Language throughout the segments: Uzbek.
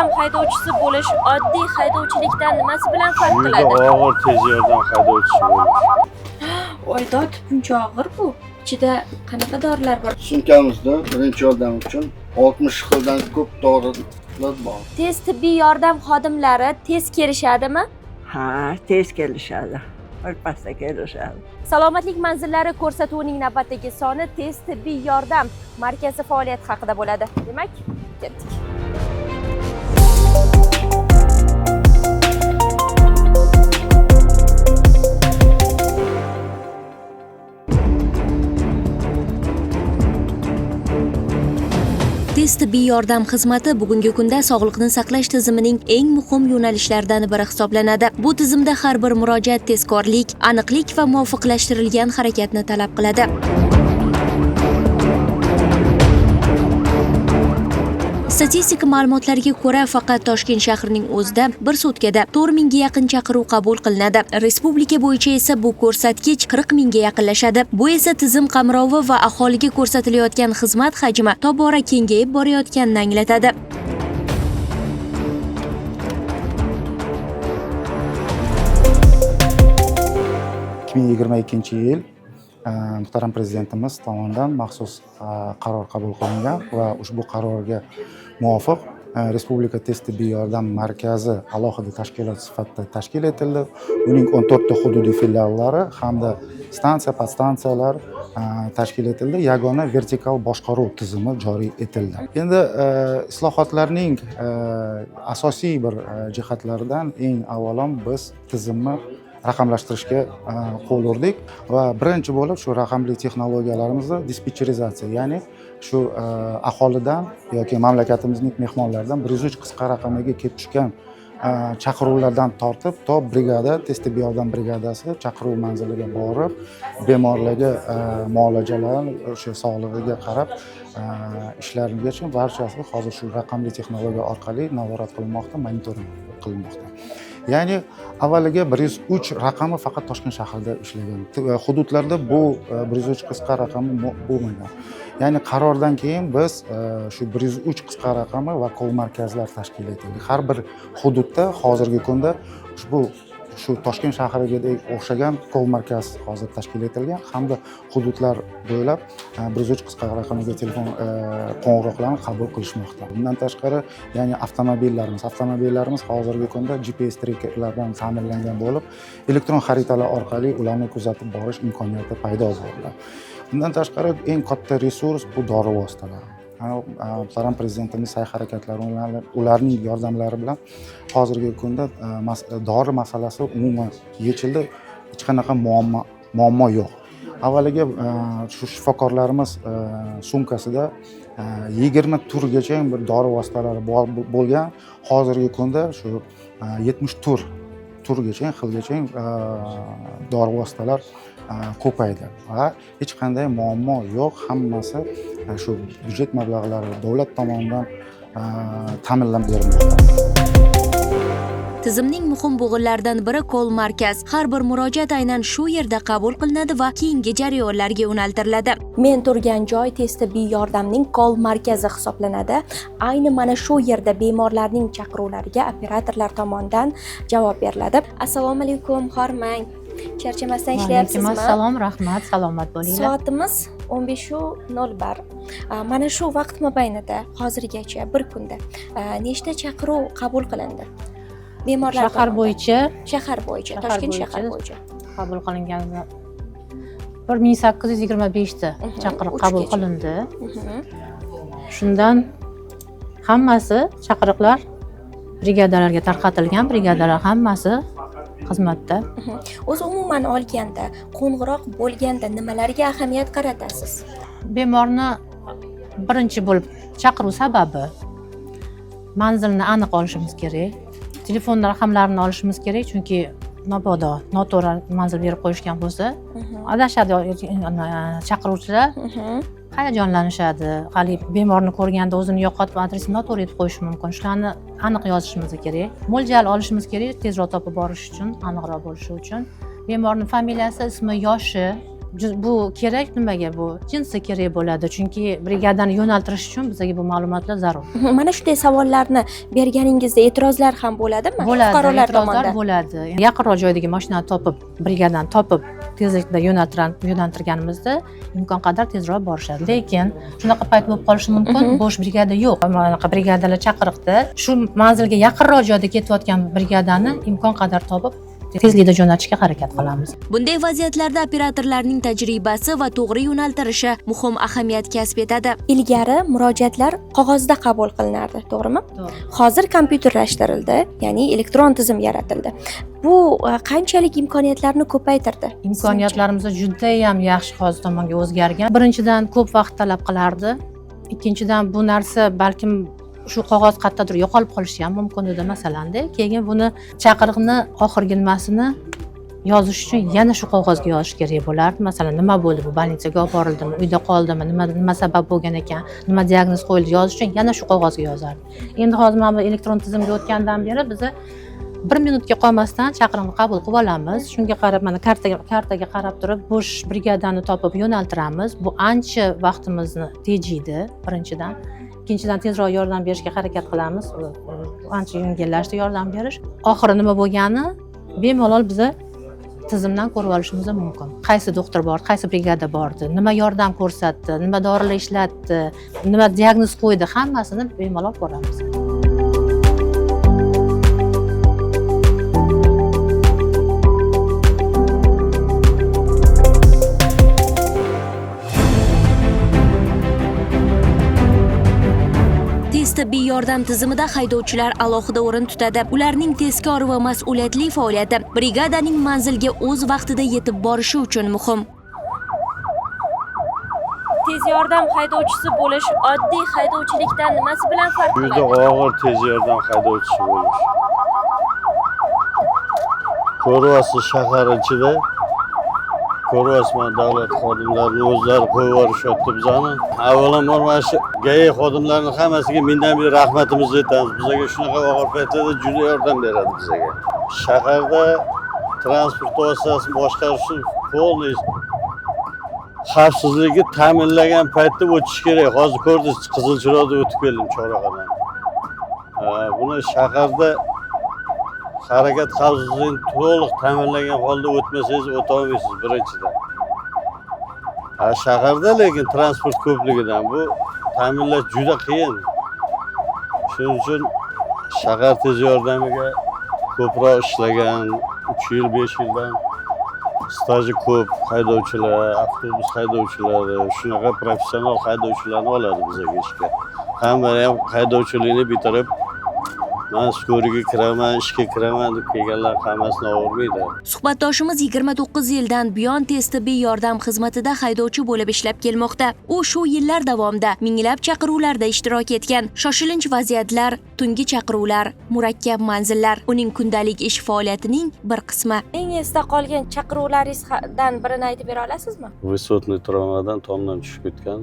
yordam haydovchisi bo'lish oddiy haydovchilikdan nimasi bilan farq qiladi? Juda og'ir tez yordam haydovchisi bo'lish. Oydod, buncha og'ir bu. Ichida qanaqa dorilar bor? Sumkamizda birinchi yordam uchun 60 xildan ko'p dorilar bor. Tez tibbiy yordam xodimlari tez kelishadimi? Ha, tez kelishadi. Birpasda kelishadi. Salomatlik manzillari ko'rsatuvining navbatdagi soni tez tibbiy yordam markazi faoliyati haqida bo'ladi. Demak, ketdik. Tez tibbiy yordam xizmati bugungi kunda sog'liqni saqlash tizimining eng muhim yo'nalishlaridan biri hisoblanadi. Bu tizimda har bir murojaat tezkorlik, aniqlik va muvofiqlashtirilgan harakatni talab qiladi. Statistika ma'lumotlariga ko'ra, faqat Toshkent shahrining o'zida bir sutkada 4000 ga yaqin chaqiruv qabul qilinadi. Respublika bo'yicha esa bu ko'rsatkich 40 mingga yaqinlashadi. Bu esa tizim qamrovi va aholiga ko'rsatilayotgan xizmat hajmi tobora kengayib borayotganini anglatadi. ...2022 yil muhtaram prezidentimiz tomonidan maxsus qaror qabul qilingan va ushbu qarorga muvofiq Respublika tez tibbiy yordam markazi alohida tashkilot sifatida tashkil etildi. Uning 14 ta hududiy filiallari hamda stansiya, podstansiyalar tashkil etildi. Yagona vertikal boshqaruv tizimi joriy etildi. Endi islohotlarning asosiy bir jihatlaridan eng avvalo biz tizimni raqamlashtirishga qo'l urdik va birinchi bo'lib shu raqamli texnologiyalarimizni dispetcherizatsiya, ya'ni shu aholidan yoki mamlakatimizning mehmonlaridan 103 qisqa raqamiga kelib tushgan chaqiruvlardan tortib to brigada, tez tibbiy yordam brigadasi chaqiruv manziliga borib, bemorlarga muolajalar, o'sha sog'lig'iga qarab ishlargacha barchasi hozir shu raqamli texnologiya orqali nazorat qilinmoqda, monitoring qilinmoqda. Ya'ni avvaliga 103 raqami faqat Toshkent shahrida ishlagan. Hududlarda bu 103 qisqa raqami bo'lmagan. Ya'ni qarordan keyin biz shu 103 qisqa raqami va kol markazlar tashkil etildi. Har bir hududda hozirgi kunda shu Toshkent shahridagi o'xshagan kol markaz hozir tashkil etilgan hamda hududlar bo'ylab 103 qisqa raqamli telefon qo'ng'iroqlarini qabul qilishmoqda. Bundan tashqari, ya'ni avtomobillarimiz hozirgi kunda GPS trackerlar bilan ta'minlangan bo'lib, elektron xaritalar orqali ularni kuzatib borish imkoniyati paydo bo'ldi. Bundan tashqari eng katta resurs bu dori vositalari. Muhtaram prezidentimiz sa'y-harakatlari, ularning yordamlari bilan hozirgi kunda dori masalasi umuman yechildi. Hech qanaqa muammo yo'q. Avvaliga shu shifokorlarimiz sumkasida 20 turgacha bir dori vositalari bo'lgan. Hozirgi kunda shu 70 turgacha, xilgacha dori vositalar ko'paydi va hech qanday muammo yo'q. Hammasi shu byudjet mablag'lari davlat tomonidan ta'minlab berilmoqda. Tizimning muhim bo'g'inlaridan biri kol markaz. Har bir murojaat aynan shu yerda qabul qilinadi va keyingi jarayonlarga yo'naltiriladi. Men turgan joy tez tibbiy yordamning kol markazi hisoblanadi. Ayni mana shu yerda bemorlarning chaqiruvlariga operatorlar tomonidan javob beriladi. Assalomu alaykum, hormang. Charchamasdan ishlayapsizmi? Assalom, rahmat, salomat bo'linglar. Soatimiz 15:01. Mana shu vaqt mobaynida hozirgacha bir kunda nechta chaqiruv qabul qilindi? Bemorlar shahar bo'yicha Toshkent shahar bo'yicha qabul qilingan 1825 ta chaqiruv qabul qilindi. Shundan hammasi chaqiriqlar brigadalarga tarqatilgan, brigadalar hammasi xizmatda. O'zi umuman olganda, qo'ng'iroq bo'lganda nimalarga ahamiyat qaratasiz? Bemorni birinchi bo'lib chaqiruv sababi, manzilni aniq olishimiz kerak. Telefon raqamlarini olishimiz kerak, chunki mabodo noto'g'ri manzil berib qo'yishgan bo'lsa, adashadi chaqiruvchilar, hayajonlanishadi. Hali bemorni ko'rganda o'zini yo'qotib, adresini noto'g'ri etib qo'yishi mumkin. Shularni aniq yozishimiz kerak. Mo'ljal olishimiz kerak, tezroq topib borish uchun, aniqroq bo'lishi uchun. Bemorning familiyasi, ismi, yoshi bu kerak nimaga bu jinsi kerak bo'ladi chunki brigadani yo'naltirish uchun bizga bu ma'lumotlar zarur. Mana shunday savollarni berganingizda e'tirozlar ham bo'ladimi? Bo'ladi, Fuqarolar e'tirozlar tomonidan. bo'ladi. Yaqinroq joydagi mashinani topib, brigadani topib, tezlikda yo'naltirganimizda imkon qadar tezroq borishadi. Lekin shunaqa payt bo'lib qolishi mumkin, bo'sh brigada yo'q. Mana brigadalar chaqiriqda shu manzilga yaqinroq joyda ketayotgan brigadani imkon qadar topib tezlikda jo'natishga harakat qilamiz. Bunday vaziyatlarda operatorlarning tajribasi va to'g'ri yo'naltirishi muhim ahamiyat kasb etadi. Ilgari murojaatlar qog'ozda qabul qilinardi, to'g'rimi? To'g'ri. Hozir kompyuterlashtirildi, ya'ni elektron tizim yaratildi. Bu qanchalik imkoniyatlarni ko'paytirdi? Imkoniyatlarimiz juda ham yaxshi hozir tomonga o'zgargan. Birinchidan ko'p vaqt talab qilardi. Ikkinchidan bu narsa balkim shu qog'oz qayerdadir yo'qolib qolishi ham mumkin edi masalanda. Keyin buni chaqiriqni oxirgi nimasini yozish uchun yana shu qog'ozga yozish kerak bo'lardi. Masalan, nima bo'ldi bu больницаga olib borildimi, uyda qoldimi, nima sabab bo'lgan ekan, nima diagnoz qo'yildi yozish uchun yana shu qog'ozga yozardi. Endi hozir mana bu elektron tizimga o'tgandan beri biz 1 minutga qolmasdan chaqiriqni qabul qilib olamiz. Shunga qarab mana kartaga qarab turib bo'sh brigadani topib yo'naltiramiz. Bu ancha vaqtimizni tejaydi birinchidan. Ikkinchidan tezroq yordam berishga harakat qilamiz. Ancha yengillashdi yordam berish. Oxiri nima bo'lgani bemalol biza tizimdan ko'rib olishimiz mumkin. Qaysi doktor bordi, qaysi brigada bordi, nima yordam ko'rsatdi, nima dorilar ishlatdi, nima diagnoz qo'ydi, hammasini bemalol ko'ramiz. Tibbiy yordam tizimida haydovchilar alohida o'rin tutadi. Ularning tezkor va mas'uliyatli faoliyati brigadaning manzilga o'z vaqtida yetib borishi uchun muhim. Tez yordam haydovchisi bo'lish oddiy haydovchilikdan nimasi bilan farq Juda qiladi? og'ir tez yordam haydovchisi bo'lish. Ko'ryapsiz, shahar ichida ko'ryapsizman, davlat xodimlarini o'zlari qo'yib yuborishyapti bizani. Avvalambor mana shu GAI xodimlarining hammasiga mindan bir rahmatimizni aytamiz. Bizga shunaqa og'ir paytlarda juda yordam beradi bizga. Shaharda transport vositasini boshqarish polniy xavfsizligi ta'minlagan paytda o'tish kerak. Hozir ko'rdingiz, qizil chiroqda o'tib keldim Chorrag'adan. Buni shaharda harakat xavfsizligini to'liq ta'minlagan holda o'tmasangiz o'ta olmaysiz birinchidan. Shaharda lekin transport ko'pligidan bu ta'minlash juda qiyin. Shuning uchun shahar tez yordamiga ko'proq ishlagan 3 yil 5 yildan staji ko'p haydovchilar, avtobus haydovchilari, shunaqa professional haydovchilarni oladi bizga ishga. Hamma ham haydovchilikni bitirib men skoriga kiraman, ishga kiraman deb kelganlar hammasini o'rmaydi. Suhbatdoshimiz 29 yildan buyon tez tibbiy yordam xizmatida haydovchi bo'lib ishlab kelmoqda. U shu yillar davomida minglab chaqiruvlarda ishtirok etgan. Shoshilinch vaziyatlar, tungi chaqiruvlar, murakkab manzillar uning kundalik ish faoliyatining bir qismi. Eng esda qolgan chaqiruvlaringizdan birini aytib bera olasizmi? Высотный travmadan tomdan tushib ketgan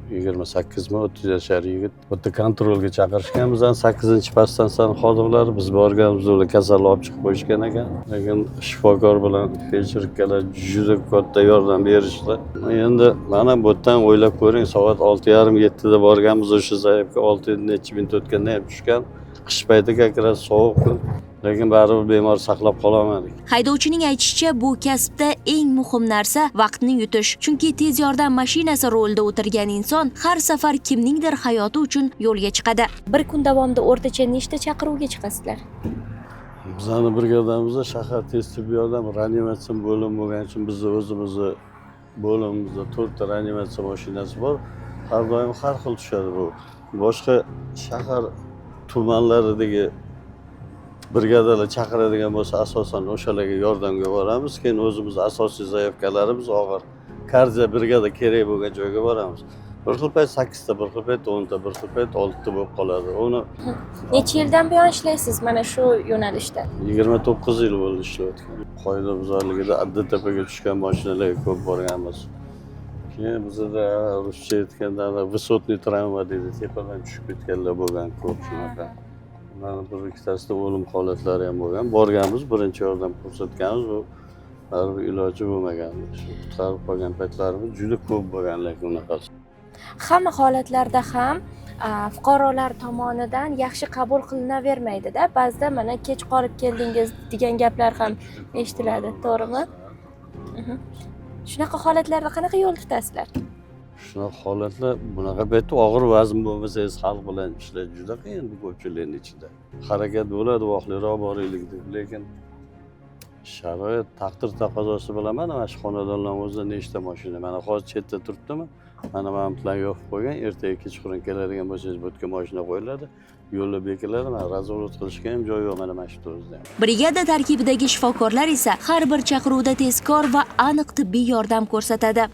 28-30 yashar yigit. Bitta kontrolga chaqirishgan, bizdan 8-postdan xodimlari biz borganimizda ular kasalni olib chiqib qo'yishgan ekan. Lekin shifokor bilan feldsherkalar juda katta yordam berishdi. Endi mana bu yerdan o'ylab ko'ring, soat 6:30-7 da borganmiz o'sha zaifga 6 necha minut o'tganda ham tushgan. Qish payti kakras sovuq kun. Lekin baribir bemor saqlab qololmadik. Haydovchining aytishicha, bu kasbda eng muhim narsa vaqtni yutish. Chunki tez yordam mashinasi rolida o'tirgan inson har safar kimningdir hayoti uchun yo'lga chiqadi. Bir kun davomida o'rtacha nechta chaqiruvga chiqasizlar? Bizning brigadamizda shahar tez tibbiy yordam reanimatsiya bo'limi bo'lgani uchun bizni o'zimizni bo'limimizda 4 ta reanimatsiya mashinasi bor. Har doim har xil tushadi bu. Boshqa shahar tumanlaridagi brigadalar chaqiradigan bo'lsa, asosan o'shalarga yordamga boramiz. Keyin o'zimiz asosiy zaifkalarimiz og'ir kardiya brigada kerak bo'lgan joyga boramiz. Bir xil payt 8 ta, bir xil payt 10 ta, bir xil payt 6 ta bo'lib qoladi. Uni Necha yildan buyon ishlaysiz mana shu yo'nalishda? 29 yil bo'ldi ishlayotgan. Qoidabuzarligida Adda-Tepaga tushgan mashinalarga ko'p borganmiz. Keyin bizda ruscha aytganda высотный travma deydi, tepadan tushib ketganlar bo'lgan ko'p shunaqa. Mana bir ikkitasida o'lim holatlari ham bo'lgan. Borganmiz, birinchi yordam ko'rsatganmiz. Bu baribir iloji bo'lmagandi. Shu qutqarib qolgan paytlarimiz juda ko'p bo'lgan, lekin unaqasi. Hamma holatlarda ham fuqarolar tomonidan yaxshi qabul qilinavermaydi-da. Ba'zida mana kech qolib keldingiz degan gaplar ham eshitiladi, to'g'rimi? Shunaqa holatlarda qanaqa yo'l tutasizlar? Shunaqa holatlar, bunaqa paytda og'ir vazn bo'lmasangiz xalq bilan ishlash juda qiyin bu ko'pchilikning ichida. Harakat bo'ladi, voqliroq boraylik deb, lekin sharoit, taqdir taqozosi bilan mana shu xonadonlarning o'zida nechta mashina, mana hozir chetda turibdimi? Mana bilan yopib qo'ygan, ertaga kechqurun keladigan bo'lsangiz bu yerga mashina qo'yiladi, yo'lda bekiladi, mana razvolut qilishga ham joy yo'q mana shu o'zida. Brigada tarkibidagi shifokorlar esa har bir chaqiruvda tezkor va aniq tibbiy yordam ko'rsatadi.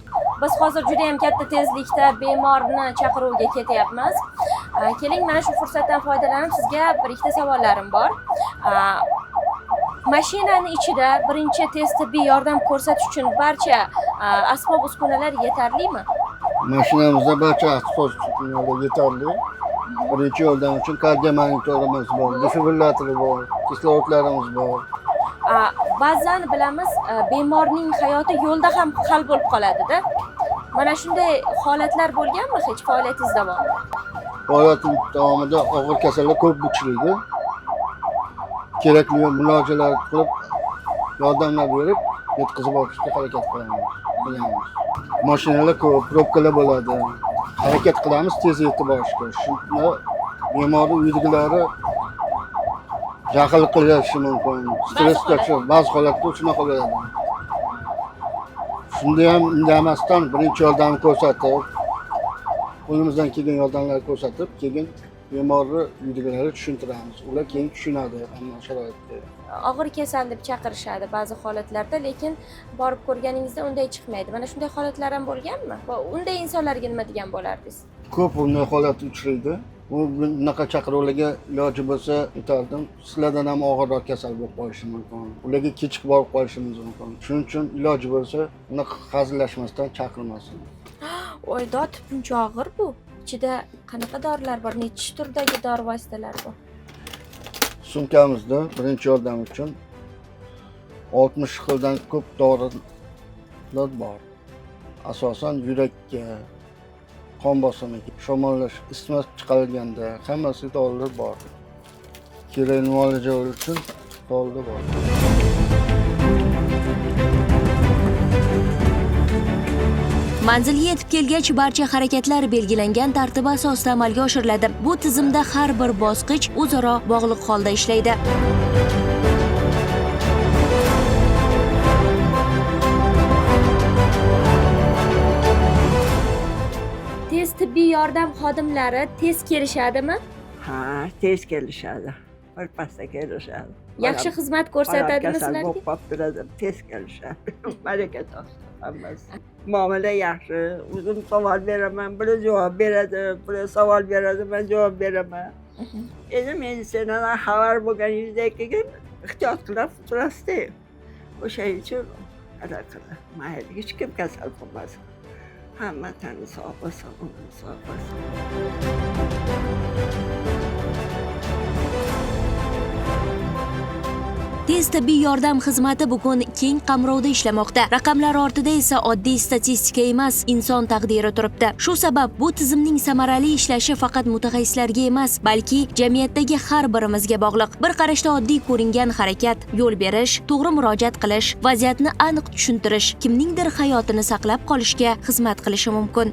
Biz hozir juda ham katta tezlikda bemorni chaqiruvga ketyapmiz. Keling, mana shu fursatdan foydalanib sizga bir ikkita savollarim bor. Mashinani ichida birinchi tez tibbiy yordam ko'rsatish uchun barcha asbob-uskunalar yetarlimi? Mashinamizda barcha asbob-uskunalar yetarli. Birinchi yordam uchun kardiomonitorimiz bor, defibrillatori bor, kislorodlarimiz bor. Ba'zan bilamiz, bemorning hayoti yo'lda ham hal bo'lib qoladi-da. Mana shunday holatlar bo'lganmi hech faoliyatingiz davomida? Faoliyatim davomida og'ir kasallar ko'p uchraydi. Kerakli muolajalar qilib, yordamlar berib, yetkazib olishga harakat qilamiz. Mashinalar ko'p, probkalar bo'ladi. Harakat qilamiz tez yetib borishga. Shunda bemorning uyidagilari jahllik qilishi mumkin. Stress tashib, ba'zi holatda shunaqa bo'ladi. Shunda ham indamasdan birinchi yordam ko'rsatib, qo'limizdan kelgan yordamlar ko'rsatib, keyin bemorni uydagilarga tushuntiramiz. Ular keyin tushunadi hamma sharoitni. Og'ir kasal deb chaqirishadi ba'zi holatlarda, lekin borib ko'rganingizda unday chiqmaydi. Mana shunday holatlar ham bo'lganmi? Va unday insonlarga nima degan bo'lardingiz? Ko'p unday holat uchraydi. Bunaqa chaqiruvlarga iloji bo'lsa aytardim, sizlardan ham og'irroq kasal bo'lib qolishi mumkin. Ularga kechikib borib qolishimiz mumkin. Shuning uchun iloji bo'lsa unaqa hazillashmasdan chaqirmasin. Voy, dod buncha og'ir bu. Ichida qanaqa dorilar bor? Necha turdagi dori vositalar bor? Sumkamizda birinchi yordam uchun 60 xildan ko'p dorilar bor. Asosan yurakka, qon bosimiga, shamollash, isitma chiqarilganda hammasi dorilar bor. Kerakli muolaja uchun dorilar bor. Manzilga yetib kelgach, barcha harakatlar belgilangan tartib asosida amalga oshiriladi. Bu tizimda har bir bosqich o'zaro bog'liq holda ishlaydi. Tez tibbiy yordam xodimlari tez kelishadimi? Ha, tez kelishadi. Birpasda kelishadi. Yaxshi xizmat ko'rsatadimi sizlarga? Bo'lib qolib turadi, tez kelishadi. Baraka topsin hammasi. Muomala yaxshi. O'zim savol beraman, biri javob beradi, biri savol beradi, men javob beraman. Endi meditsinadan xabar bo'lganingizdek keyin ehtiyot qilib turasizda. O'sha uchun anaqa mayli, hech kim kasal bo'lmasin. Hamma tani sog' bo'lsin, umri sog' bo'lsin. Tez tibbiy yordam xizmati bugun keng qamrovda ishlamoqda. Raqamlar ortida esa oddiy statistika emas, inson taqdiri turibdi. Shu sabab bu tizimning samarali ishlashi faqat mutaxassislarga emas, balki jamiyatdagi har birimizga bog'liq. Bir qarashda oddiy ko'ringan harakat, yo'l berish, to'g'ri murojaat qilish, vaziyatni aniq tushuntirish kimningdir hayotini saqlab qolishga xizmat qilishi mumkin.